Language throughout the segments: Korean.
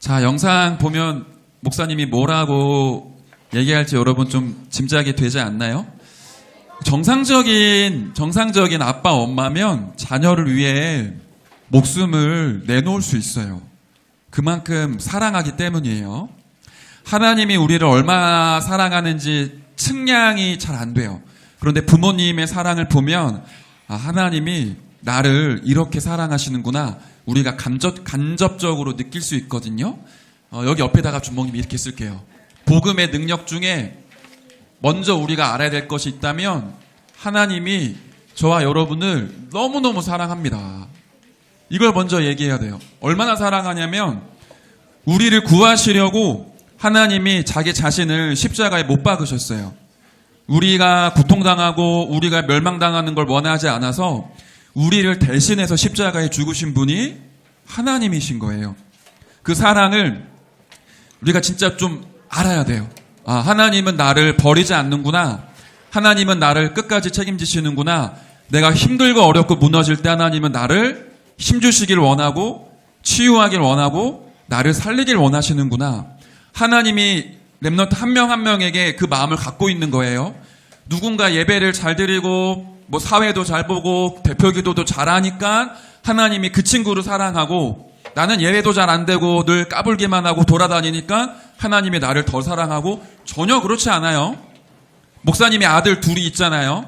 자, 영상 보면 목사님이 뭐라고 얘기할지 여러분 좀 짐작이 되지 않나요? 정상적인 아빠, 엄마면 자녀를 위해 목숨을 내놓을 수 있어요. 그만큼 사랑하기 때문이에요. 하나님이 우리를 얼마나 사랑하는지 측량이 잘 안 돼요. 그런데 부모님의 사랑을 보면 하나님이 나를 이렇게 사랑하시는구나 우리가 간접적으로 느낄 수 있거든요. 여기 옆에다가 주목님 이렇게 쓸게요. 복음의 능력 중에 먼저 우리가 알아야 될 것이 있다면 하나님이 저와 여러분을 너무너무 사랑합니다. 이걸 먼저 얘기해야 돼요. 얼마나 사랑하냐면 우리를 구하시려고 하나님이 자기 자신을 십자가에 못 박으셨어요. 우리가 고통당하고 우리가 멸망당하는 걸 원하지 않아서 우리를 대신해서 십자가에 죽으신 분이 하나님이신 거예요. 그 사랑을 우리가 진짜 좀 알아야 돼요. 하나님은 나를 버리지 않는구나. 하나님은 나를 끝까지 책임지시는구나. 내가 힘들고 어렵고 무너질 때 하나님은 나를 힘주시길 원하고 치유하길 원하고 나를 살리길 원하시는구나. 하나님이 렘넌트 한 명 한 명에게 그 마음을 갖고 있는 거예요. 누군가 예배를 잘 드리고 사회도 잘 보고 대표 기도도 잘하니까 하나님이 그 친구를 사랑하고, 나는 예배도 잘 안 되고 늘 까불기만 하고 돌아다니니까 하나님이 나를 더 사랑하고, 전혀 그렇지 않아요. 목사님이 아들 둘이 있잖아요.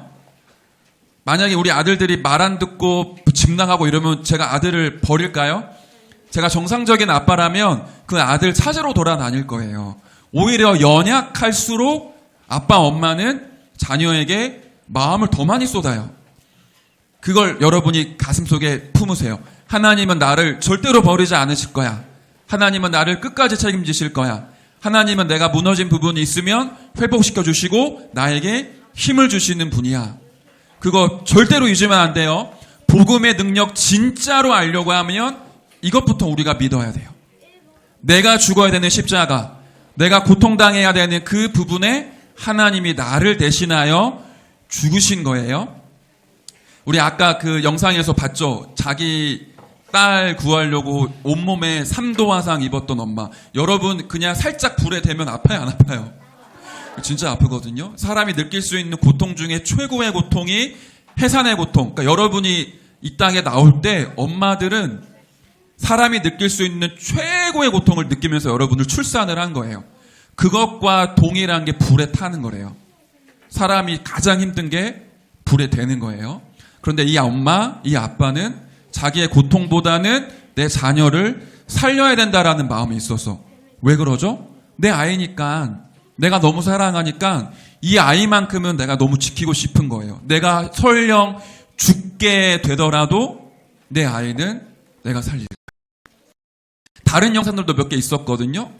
만약에 우리 아들들이 말 안 듣고 집 나가고 이러면 제가 아들을 버릴까요? 제가 정상적인 아빠라면 그 아들 찾으러 돌아다닐 거예요. 오히려 연약할수록 아빠 엄마는 자녀에게 마음을 더 많이 쏟아요. 그걸 여러분이 가슴속에 품으세요. 하나님은 나를 절대로 버리지 않으실 거야. 하나님은 나를 끝까지 책임지실 거야. 하나님은 내가 무너진 부분이 있으면 회복시켜 주시고 나에게 힘을 주시는 분이야. 그거 절대로 잊으면 안 돼요. 복음의 능력 진짜로 알려고 하면 이것부터 우리가 믿어야 돼요. 내가 죽어야 되는 십자가, 내가 고통당해야 되는 그 부분에 하나님이 나를 대신하여 죽으신 거예요. 우리 아까 그 영상에서 봤죠? 자기 딸 구하려고 온몸에 3도 화상 입었던 엄마. 여러분 그냥 살짝 불에 대면 아파요, 안 아파요? 진짜 아프거든요. 사람이 느낄 수 있는 고통 중에 최고의 고통이 해산의 고통. 그러니까 여러분이 이 땅에 나올 때 엄마들은 사람이 느낄 수 있는 최고의 고통을 느끼면서 여러분을 출산을 한 거예요. 그것과 동일한 게 불에 타는 거래요. 사람이 가장 힘든 게 불에 대는 거예요. 그런데 이 엄마, 이 아빠는 자기의 고통보다는 내 자녀를 살려야 된다라는 마음이 있어서. 왜 그러죠? 내 아이니까, 내가 너무 사랑하니까 이 아이만큼은 내가 너무 지키고 싶은 거예요. 내가 설령 죽게 되더라도 내 아이는 내가 살릴 거예요. 다른 영상들도 몇 개 있었거든요.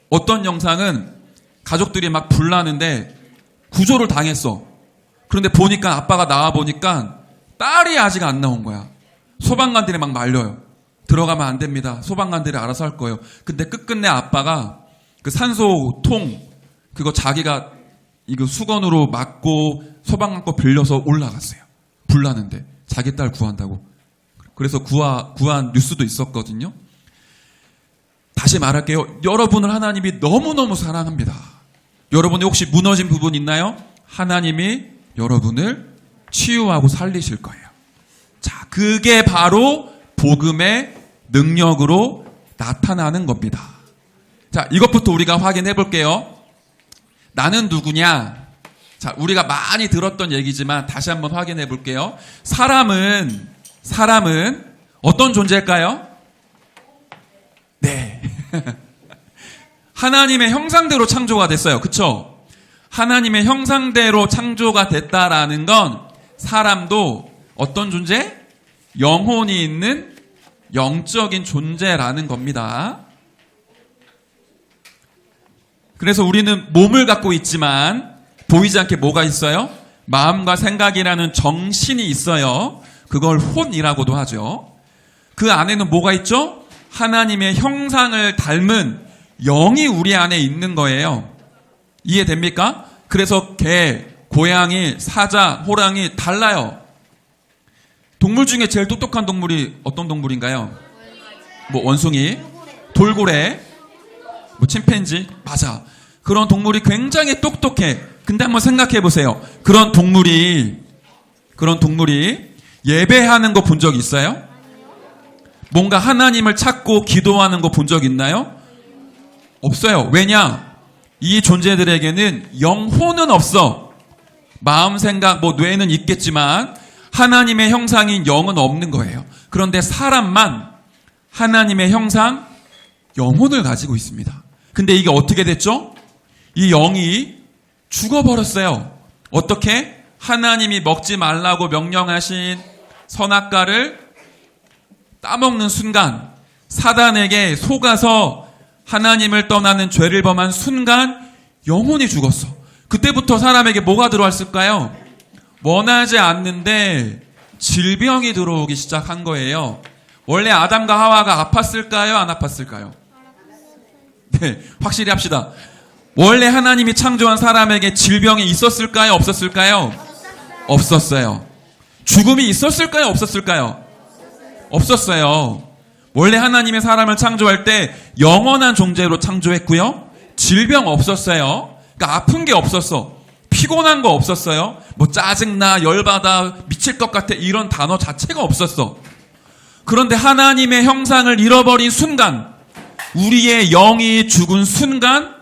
어떤 영상은 가족들이 막 불나는데 구조를 당했어. 그런데 보니까 아빠가 나와 보니까 딸이 아직 안 나온 거야. 소방관들이 막 말려요. 들어가면 안 됩니다. 소방관들이 알아서 할 거예요. 근데 끝끝내 아빠가 그 산소통 그거 자기가 이거 수건으로 막고 소방관 거 빌려서 올라갔어요. 불나는데 자기 딸 구한다고. 그래서 구한 뉴스도 있었거든요. 다시 말할게요. 여러분을 하나님이 너무너무 사랑합니다. 여러분이 혹시 무너진 부분 있나요? 하나님이 여러분을 치유하고 살리실 거예요. 자, 그게 바로 복음의 능력으로 나타나는 겁니다. 자, 이것부터 우리가 확인해 볼게요. 나는 누구냐? 자, 우리가 많이 들었던 얘기지만 다시 한번 확인해 볼게요. 사람은 어떤 존재일까요? 네. 하나님의 형상대로 창조가 됐어요. 그쵸? 하나님의 형상대로 창조가 됐다라는 건 사람도 어떤 존재? 영혼이 있는 영적인 존재라는 겁니다. 그래서 우리는 몸을 갖고 있지만 보이지 않게 뭐가 있어요? 마음과 생각이라는 정신이 있어요. 그걸 혼이라고도 하죠. 그 안에는 뭐가 있죠? 하나님의 형상을 닮은 영이 우리 안에 있는 거예요. 이해됩니까? 그래서 개, 고양이, 사자, 호랑이 달라요. 동물 중에 제일 똑똑한 동물이 어떤 동물인가요? 원숭이, 돌고래, 뭐 침팬지? 맞아. 그런 동물이 굉장히 똑똑해. 근데 한번 생각해 보세요. 그런 동물이 예배하는 거 본 적 있어요? 뭔가 하나님을 찾고 기도하는 거 본 적 있나요? 없어요. 왜냐? 이 존재들에게는 영혼은 없어. 마음, 생각, 뭐 뇌는 있겠지만 하나님의 형상인 영은 없는 거예요. 그런데 사람만 하나님의 형상, 영혼을 가지고 있습니다. 근데 이게 어떻게 됐죠? 이 영이 죽어버렸어요. 어떻게? 하나님이 먹지 말라고 명령하신 선악과를 따먹는 순간, 사단에게 속아서 하나님을 떠나는 죄를 범한 순간 영혼이 죽었어. 그때부터 사람에게 뭐가 들어왔을까요? 원하지 않는데 질병이 들어오기 시작한 거예요. 원래 아담과 하와가 아팠을까요? 안 아팠을까요? 네, 확실히 합시다. 원래 하나님이 창조한 사람에게 질병이 있었을까요? 없었을까요? 없었어요. 죽음이 있었을까요? 없었을까요? 없었어요. 원래 하나님의 사람을 창조할 때 영원한 존재로 창조했고요. 질병 없었어요. 그러니까 아픈 게 없었어. 피곤한 거 없었어요. 뭐 짜증나, 열받아, 미칠 것 같아 이런 단어 자체가 없었어. 그런데 하나님의 형상을 잃어버린 순간, 우리의 영이 죽은 순간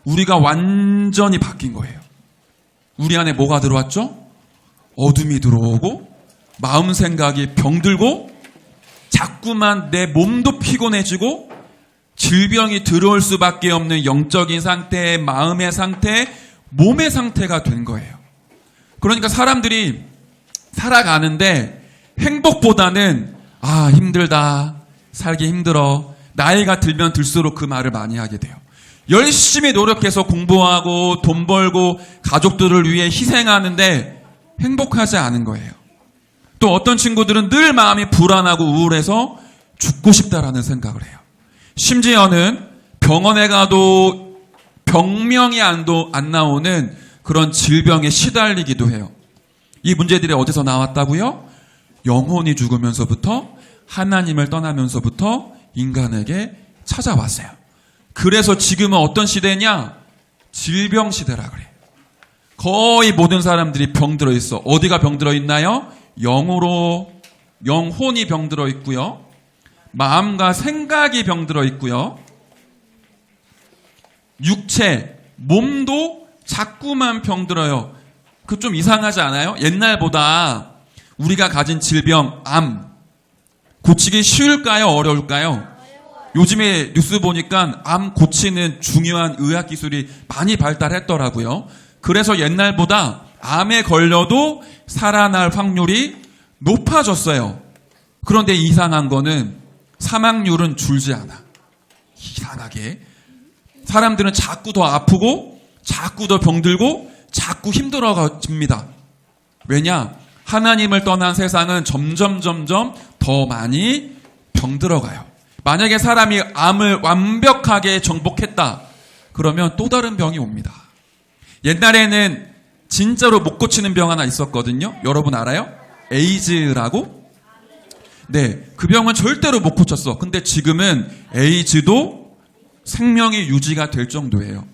우리가 완전히 바뀐 거예요. 우리 안에 뭐가 들어왔죠? 어둠이 들어오고 마음 생각이 병들고 자꾸만 내 몸도 피곤해지고 질병이 들어올 수밖에 없는 영적인 상태, 마음의 상태, 몸의 상태가 된 거예요. 그러니까 사람들이 살아가는데 행복보다는 힘들다, 살기 힘들어, 나이가 들면 들수록 그 말을 많이 하게 돼요. 열심히 노력해서 공부하고 돈 벌고 가족들을 위해 희생하는데 행복하지 않은 거예요. 또 어떤 친구들은 늘 마음이 불안하고 우울해서 죽고 싶다라는 생각을 해요. 심지어는 병원에 가도 병명이 안 나오는 그런 질병에 시달리기도 해요. 이 문제들이 어디서 나왔다고요? 영혼이 죽으면서부터, 하나님을 떠나면서부터 인간에게 찾아왔어요. 그래서 지금은 어떤 시대냐? 질병 시대라 그래요. 거의 모든 사람들이 병들어 있어. 어디가 병들어 있나요? 영으로, 영혼이 병들어 있고요. 마음과 생각이 병들어 있고요. 육체, 몸도 자꾸만 병들어요. 그 좀 이상하지 않아요? 옛날보다 우리가 가진 질병, 암, 고치기 쉬울까요? 어려울까요? 요즘에 뉴스 보니까 암 고치는 중요한 의학 기술이 많이 발달했더라고요. 그래서 옛날보다 암에 걸려도 살아날 확률이 높아졌어요. 그런데 이상한 거는 사망률은 줄지 않아. 이상하게. 사람들은 자꾸 더 아프고 자꾸 더 병들고 자꾸 힘들어집니다. 왜냐? 하나님을 떠난 세상은 점점 더 많이 병들어가요. 만약에 사람이 암을 완벽하게 정복했다. 그러면 또 다른 병이 옵니다. 옛날에는 진짜로 못 고치는 병 하나 있었거든요. 여러분 알아요? 에이즈라고? 네, 그 병은 절대로 못 고쳤어. 근데 지금은 에이즈도 생명이 유지가 될 정도예요.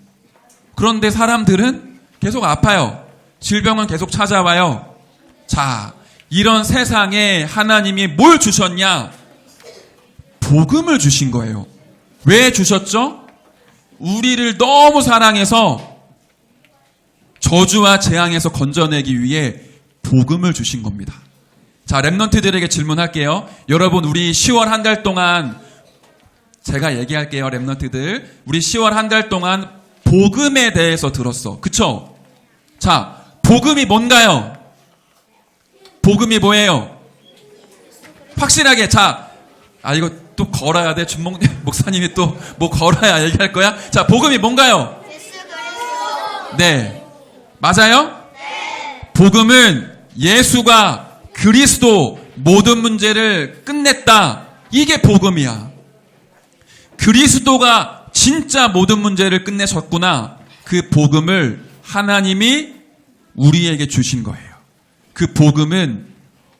그런데 사람들은 계속 아파요. 질병은 계속 찾아와요. 자, 이런 세상에 하나님이 뭘 주셨냐? 복음을 주신 거예요. 왜 주셨죠? 우리를 너무 사랑해서 저주와 재앙에서 건져내기 위해 복음을 주신 겁니다. 자, 랩런트들에게 질문할게요. 여러분, 우리 10월 한 달 동안 제가 얘기할게요. 랩런트들, 우리 10월 한 달 동안 복음에 대해서 들었어. 그쵸? 자, 복음이 뭔가요? 복음이 뭐예요? 확실하게. 자, 이거 또 걸어야 돼. 목사님이 또 뭐 걸어야 얘기할 거야? 자, 복음이 뭔가요? 네. 맞아요? 네. 복음은 예수가 그리스도 모든 문제를 끝냈다. 이게 복음이야. 그리스도가 진짜 모든 문제를 끝내셨구나. 그 복음을 하나님이 우리에게 주신 거예요. 그 복음은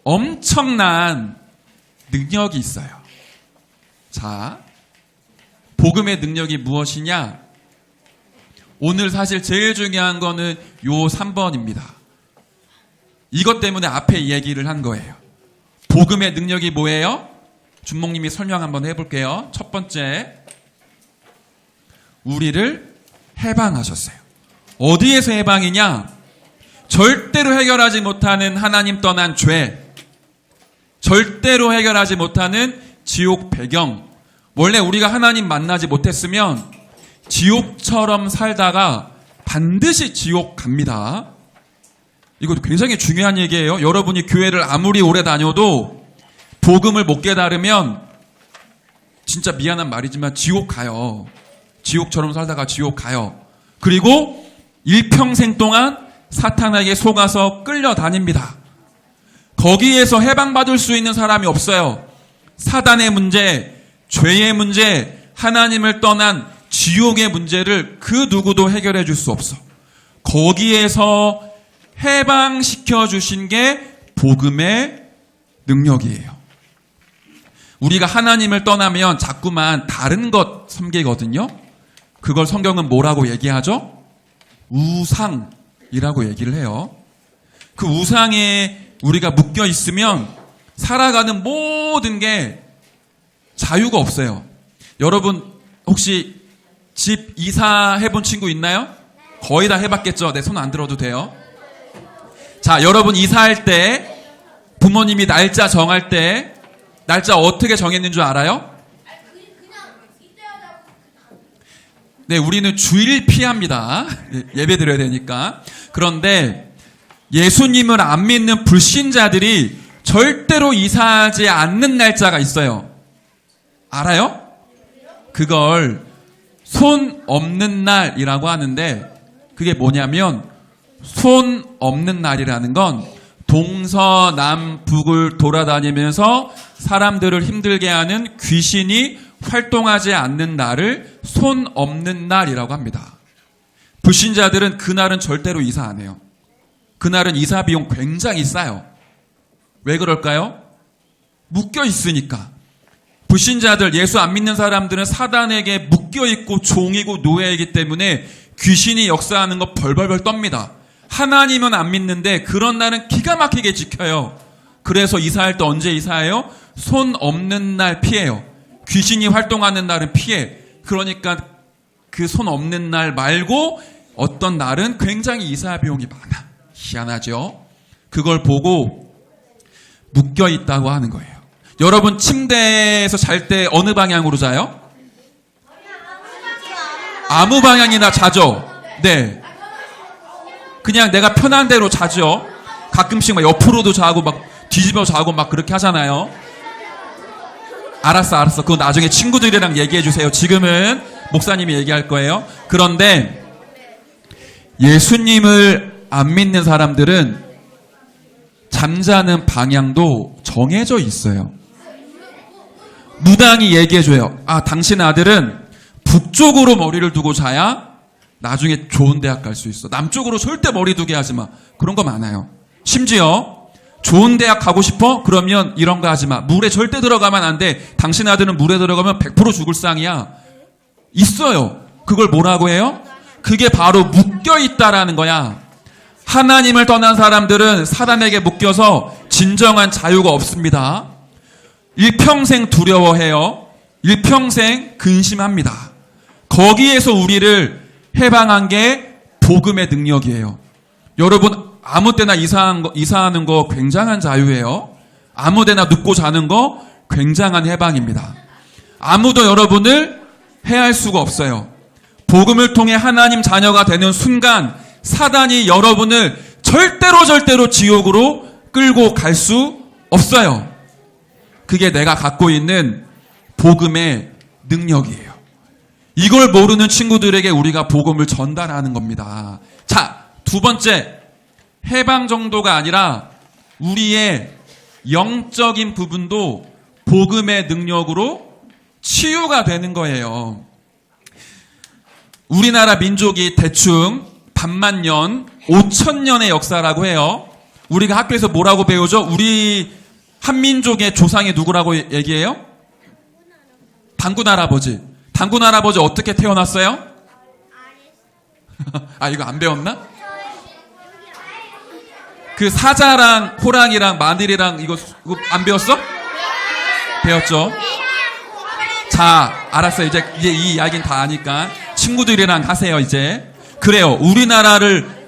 엄청난 능력이 있어요. 자, 복음의 능력이 무엇이냐? 오늘 사실 제일 중요한 거는 요 3번입니다. 이것 때문에 앞에 얘기를 한 거예요. 복음의 능력이 뭐예요? 준목님이 설명 한번 해볼게요. 첫 번째, 우리를 해방하셨어요. 어디에서 해방이냐? 절대로 해결하지 못하는 하나님 떠난 죄, 절대로 해결하지 못하는 지옥 배경. 원래 우리가 하나님 만나지 못했으면 지옥처럼 살다가 반드시 지옥 갑니다. 이거 굉장히 중요한 얘기예요. 여러분이 교회를 아무리 오래 다녀도 복음을 못 깨달으면 진짜 미안한 말이지만 지옥 가요. 지옥처럼 살다가 지옥 가요. 그리고 일평생 동안 사탄에게 속아서 끌려다닙니다. 거기에서 해방받을 수 있는 사람이 없어요. 사단의 문제, 죄의 문제, 하나님을 떠난 지옥의 문제를 그 누구도 해결해 줄 수 없어. 거기에서 해방시켜 주신 게 복음의 능력이에요. 우리가 하나님을 떠나면 자꾸만 다른 것 섬기거든요. 그걸 성경은 뭐라고 얘기하죠? 우상이라고 얘기를 해요. 그 우상에 우리가 묶여 있으면 살아가는 모든 게 자유가 없어요. 여러분 혹시 집 이사해본 친구 있나요? 거의 다 해봤겠죠? 내 손 안 들어도 돼요. 자, 여러분 이사할 때 부모님이 날짜 정할 때 날짜 어떻게 정했는 줄 알아요? 네, 우리는 주일 피합니다. 예배 드려야 되니까. 그런데 예수님을 안 믿는 불신자들이 절대로 이사하지 않는 날짜가 있어요. 알아요? 그걸 손 없는 날이라고 하는데 그게 뭐냐면 손 없는 날이라는 건 동서남북을 돌아다니면서 사람들을 힘들게 하는 귀신이 활동하지 않는 날을 손 없는 날이라고 합니다. 불신자들은 그날은 절대로 이사 안 해요. 그날은 이사 비용 굉장히 싸요. 왜 그럴까요? 묶여 있으니까. 불신자들, 예수 안 믿는 사람들은 사단에게 묶여 있고 종이고 노예이기 때문에 귀신이 역사하는 거 벌벌벌 떱니다. 하나님은 안 믿는데 그런 날은 기가 막히게 지켜요. 그래서 이사할 때 언제 이사해요? 손 없는 날 피해요. 귀신이 활동하는 날은 피해. 그러니까 그 손 없는 날 말고 어떤 날은 굉장히 이사 비용이 많아. 희한하죠? 그걸 보고 묶여 있다고 하는 거예요. 여러분 침대에서 잘 때 어느 방향으로 자요? 아무 방향이나 자죠? 네. 그냥 내가 편한 대로 자죠? 가끔씩 막 옆으로도 자고 막 뒤집어 자고 막 그렇게 하잖아요. 알았어. 그거 나중에 친구들이랑 얘기해 주세요. 지금은 목사님이 얘기할 거예요. 그런데 예수님을 안 믿는 사람들은 잠자는 방향도 정해져 있어요. 무당이 얘기해줘요. 아, 당신 아들은 북쪽으로 머리를 두고 자야 나중에 좋은 대학 갈 수 있어. 남쪽으로 절대 머리 두게 하지 마. 그런 거 많아요. 심지어 좋은 대학 가고 싶어? 그러면 이런 거 하지 마. 물에 절대 들어가면 안 돼. 당신 아들은 물에 들어가면 100% 죽을 상이야. 있어요. 그걸 뭐라고 해요? 그게 바로 묶여 있다라는 거야. 하나님을 떠난 사람들은 사단에게 묶여서 진정한 자유가 없습니다. 일평생 두려워해요. 일평생 근심합니다. 거기에서 우리를 해방한 게 복음의 능력이에요. 여러분 아무 때나 이사하는 거 굉장한 자유예요. 아무 데나 눕고 자는 거 굉장한 해방입니다. 아무도 여러분을 해할 수가 없어요. 복음을 통해 하나님 자녀가 되는 순간 사단이 여러분을 절대로 지옥으로 끌고 갈 수 없어요. 그게 내가 갖고 있는 복음의 능력이에요. 이걸 모르는 친구들에게 우리가 복음을 전달하는 겁니다. 자, 두 번째, 해방 정도가 아니라 우리의 영적인 부분도 복음의 능력으로 치유가 되는 거예요. 우리나라 민족이 대충 반만년, 5,000년의 역사라고 해요. 우리가 학교에서 뭐라고 배우죠? 우리 한민족의 조상이 누구라고 얘기해요? 단군 할아버지. 단군 할아버지 어떻게 태어났어요? 아, 이거 안 배웠나? 그 사자랑 호랑이랑 마늘이랑 이거 안 배웠어? 배웠죠? 자, 알았어요. 이제 이 이야기는 다 아니까 친구들이랑 하세요. 이제 그래요. 우리나라를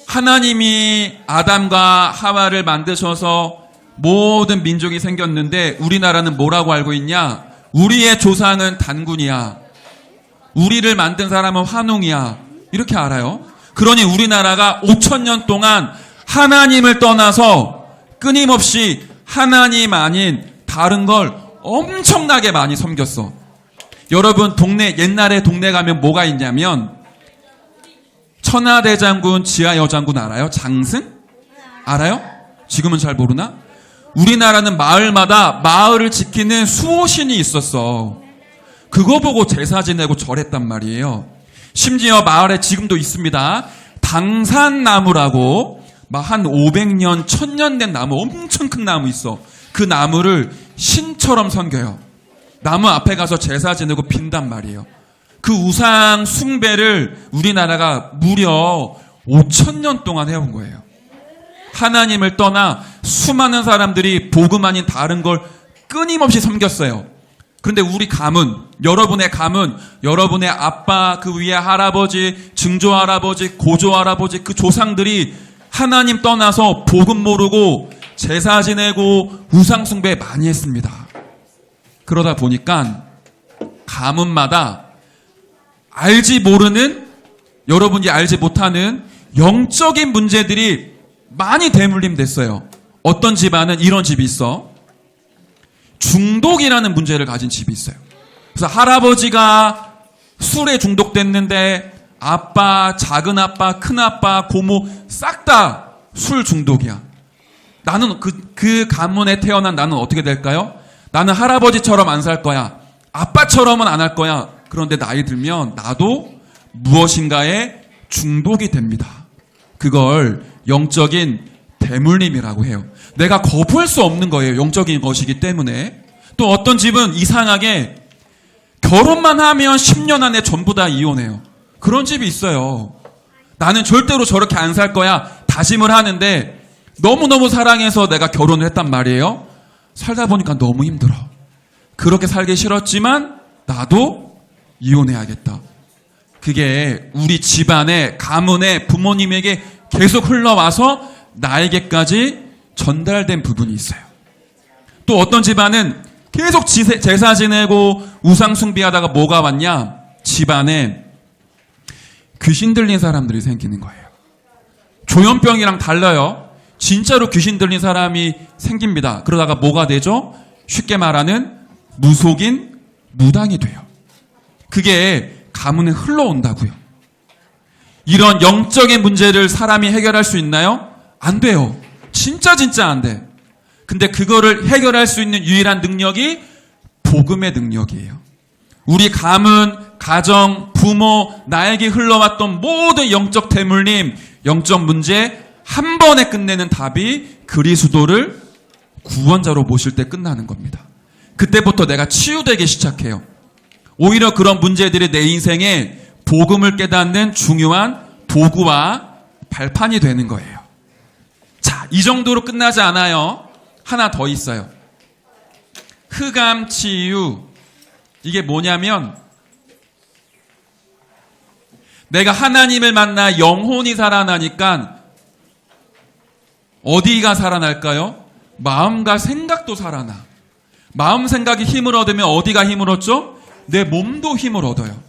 하나님이 아담과 하와를 만드셔서 모든 민족이 생겼는데 우리나라는 뭐라고 알고 있냐? 우리의 조상은 단군이야. 우리를 만든 사람은 환웅이야. 이렇게 알아요. 그러니 우리나라가 5,000년 동안 하나님을 떠나서 끊임없이 하나님 아닌 다른 걸 엄청나게 많이 섬겼어. 여러분 옛날에 동네 가면 뭐가 있냐면 천하대장군, 지하여장군 알아요? 장승? 알아요? 지금은 잘 모르나? 우리나라는 마을마다 마을을 지키는 수호신이 있었어. 그거 보고 제사 지내고 절했단 말이에요. 심지어 마을에 지금도 있습니다. 당산나무라고 한 500년, 1000년 된 나무, 엄청 큰 나무 있어. 그 나무를 신처럼 섬겨요. 나무 앞에 가서 제사 지내고 빈단 말이에요. 그 우상 숭배를 우리나라가 무려 5,000년 동안 해온 거예요. 하나님을 떠나 수많은 사람들이 복음 아닌 다른 걸 끊임없이 섬겼어요. 그런데 우리 가문, 여러분의 가문, 여러분의 아빠, 그 위에 할아버지, 증조할아버지, 고조할아버지, 그 조상들이 하나님 떠나서 복음 모르고 제사 지내고 우상 숭배 많이 했습니다. 그러다 보니까 가문마다 알지 모르는, 여러분이 알지 못하는 영적인 문제들이 많이 대물림 됐어요. 어떤 집안은 이런 집이 있어. 중독이라는 문제를 가진 집이 있어요. 그래서 할아버지가 술에 중독됐는데 아빠, 작은아빠, 큰아빠, 고모 싹 다 술 중독이야. 나는 그 가문에 태어난 나는 어떻게 될까요? 나는 할아버지처럼 안 살 거야. 아빠처럼은 안 할 거야. 그런데 나이 들면 나도 무엇인가에 중독이 됩니다. 그걸 영적인 대물림이라고 해요. 내가 거부할 수 없는 거예요. 영적인 것이기 때문에. 또 어떤 집은 이상하게 결혼만 하면 10년 안에 전부 다 이혼해요. 그런 집이 있어요. 나는 절대로 저렇게 안 살 거야. 다짐을 하는데 너무너무 사랑해서 내가 결혼을 했단 말이에요. 살다 보니까 너무 힘들어. 그렇게 살기 싫었지만 나도 이혼해야겠다. 그게 우리 집안의 가문의 부모님에게 계속 흘러와서 나에게까지 전달된 부분이 있어요. 또 어떤 집안은 계속 제사 지내고 우상 숭배하다가 뭐가 왔냐? 집안에 귀신 들린 사람들이 생기는 거예요. 조현병이랑 달라요. 진짜로 귀신 들린 사람이 생깁니다. 그러다가 뭐가 되죠? 쉽게 말하는 무속인, 무당이 돼요. 그게 가문에 흘러온다고요. 이런 영적인 문제를 사람이 해결할 수 있나요? 안 돼요. 진짜 안 돼. 근데 그거를 해결할 수 있는 유일한 능력이 복음의 능력이에요. 우리 가문, 가정, 부모, 나에게 흘러왔던 모든 영적 대물림, 영적 문제 한 번에 끝내는 답이 그리스도를 구원자로 모실 때 끝나는 겁니다. 그때부터 내가 치유되기 시작해요. 오히려 그런 문제들이 내 인생에 복음을 깨닫는 중요한 도구와 발판이 되는 거예요. 자, 이 정도로 끝나지 않아요. 하나 더 있어요. 흑암 치유. 이게 뭐냐면 내가 하나님을 만나 영혼이 살아나니까 어디가 살아날까요? 마음과 생각도 살아나. 마음 생각이 힘을 얻으면 어디가 힘을 얻죠? 내 몸도 힘을 얻어요.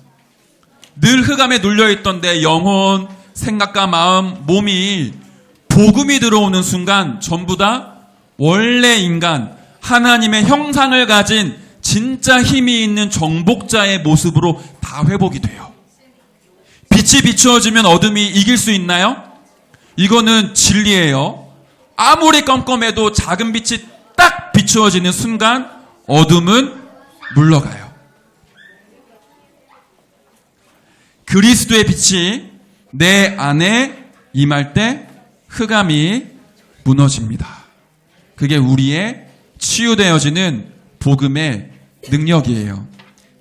늘 흑암에 눌려있던 내 영혼, 생각과 마음, 몸이 복음이 들어오는 순간 전부 다 원래 인간, 하나님의 형상을 가진 진짜 힘이 있는 정복자의 모습으로 다 회복이 돼요. 빛이 비추어지면 어둠이 이길 수 있나요? 이거는 진리예요. 아무리 껌껌해도 작은 빛이 딱 비추어지는 순간 어둠은 물러가요. 그리스도의 빛이 내 안에 임할 때 흑암이 무너집니다. 그게 우리의 치유되어지는 복음의 능력이에요.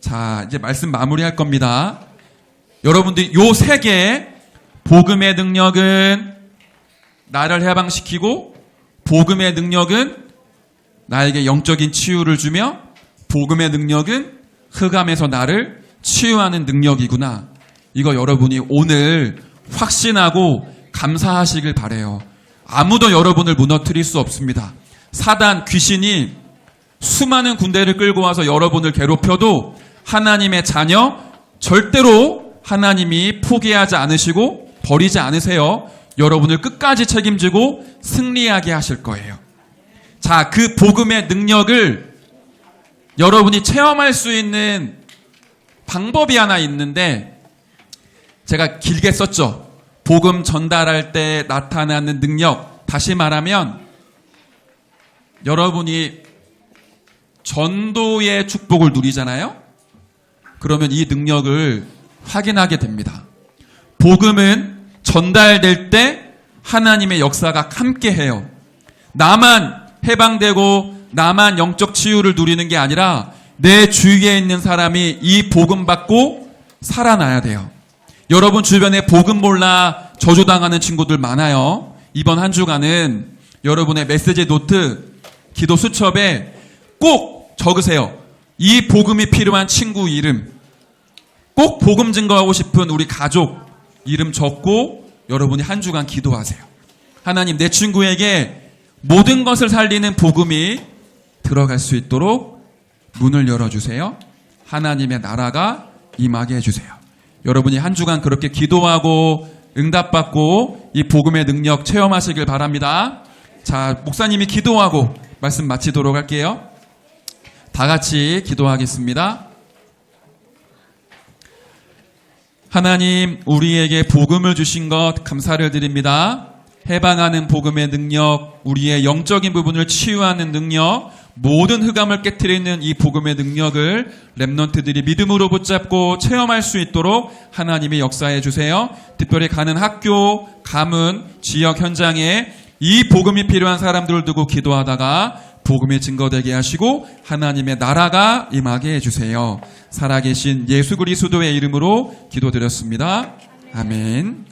자, 이제 말씀 마무리할 겁니다. 여러분들이 요 세 개, 복음의 능력은 나를 해방시키고, 복음의 능력은 나에게 영적인 치유를 주며, 복음의 능력은 흑암에서 나를 치유하는 능력이구나. 이거 여러분이 오늘 확신하고 감사하시길 바래요. 아무도 여러분을 무너뜨릴 수 없습니다. 사단, 귀신이 수많은 군대를 끌고 와서 여러분을 괴롭혀도 하나님의 자녀, 절대로 하나님이 포기하지 않으시고 버리지 않으세요. 여러분을 끝까지 책임지고 승리하게 하실 거예요. 자, 그 복음의 능력을 여러분이 체험할 수 있는 방법이 하나 있는데, 제가 길게 썼죠. 복음 전달할 때 나타나는 능력. 다시 말하면 여러분이 전도의 축복을 누리잖아요. 그러면 이 능력을 확인하게 됩니다. 복음은 전달될 때 하나님의 역사가 함께해요. 나만 해방되고 나만 영적 치유를 누리는 게 아니라 내 주위에 있는 사람이 이 복음 받고 살아나야 돼요. 여러분 주변에 복음 몰라 저주당하는 친구들 많아요. 이번 한 주간은 여러분의 메시지 노트, 기도 수첩에 꼭 적으세요. 이 복음이 필요한 친구 이름, 꼭 복음 증거하고 싶은 우리 가족 이름 적고 여러분이 한 주간 기도하세요. 하나님, 내 친구에게 모든 것을 살리는 복음이 들어갈 수 있도록 문을 열어주세요. 하나님의 나라가 임하게 해주세요. 여러분이 한 주간 그렇게 기도하고 응답받고 이 복음의 능력 체험하시길 바랍니다. 자, 목사님이 기도하고 말씀 마치도록 할게요. 다 같이 기도하겠습니다. 하나님, 우리에게 복음을 주신 것 감사를 드립니다. 해방하는 복음의 능력, 우리의 영적인 부분을 치유하는 능력, 모든 흑암을 깨트리는 이 복음의 능력을 렘넌트들이 믿음으로 붙잡고 체험할 수 있도록 하나님이 역사해 주세요. 특별히 가는 학교, 가문, 지역 현장에 이 복음이 필요한 사람들을 두고 기도하다가 복음이 증거되게 하시고 하나님의 나라가 임하게 해주세요. 살아계신 예수 그리스도의 이름으로 기도드렸습니다. 아멘.